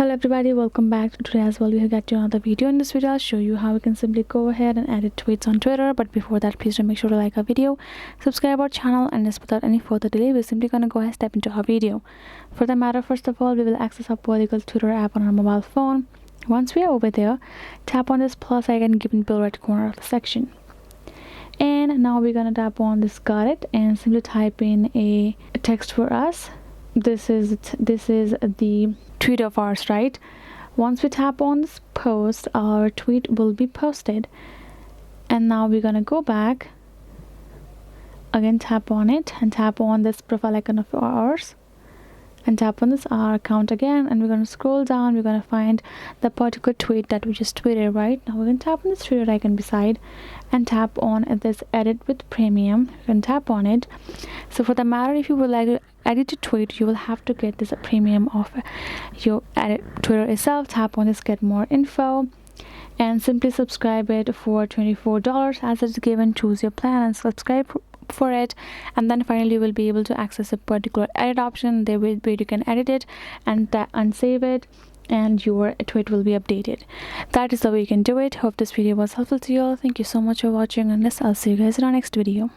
Hello everybody, welcome back. Today as well we have got you another video. In this video I'll show you how we can simply go ahead and edit tweets on Twitter. But before that, please do make sure to like our video, subscribe our channel, and just without any further delay we're simply gonna go ahead and step into our video. For the matter, first of all, we will access our Polygon Twitter app on our mobile phone. Once we are over there, tap on this plus icon given below right corner of the section. And now we're gonna tap on this got it and simply type in a text for us. This is the tweet of ours, right? Once we tap on this post, our tweet will be posted. And now we're gonna go back again, tap on it and tap on this profile icon of ours and tap on this our account again, and we're going to scroll down. We're going to find the particular tweet that we just tweeted. Right now we're going to tap on this Twitter icon beside and tap on this edit with premium. You can tap on it. So for the matter, if you would like to edit a tweet, you will have to get this premium of your edit Twitter itself. Tap on this get more info and simply subscribe it for $24 as it's given. Choose your plan and subscribe for it, and then finally you will be able to access a particular edit option there where you can edit it and save it, and your tweet will be updated. That is the way you can do it. Hope this video was helpful to you all. Thank you so much for watching, and I'll see you guys in our next video.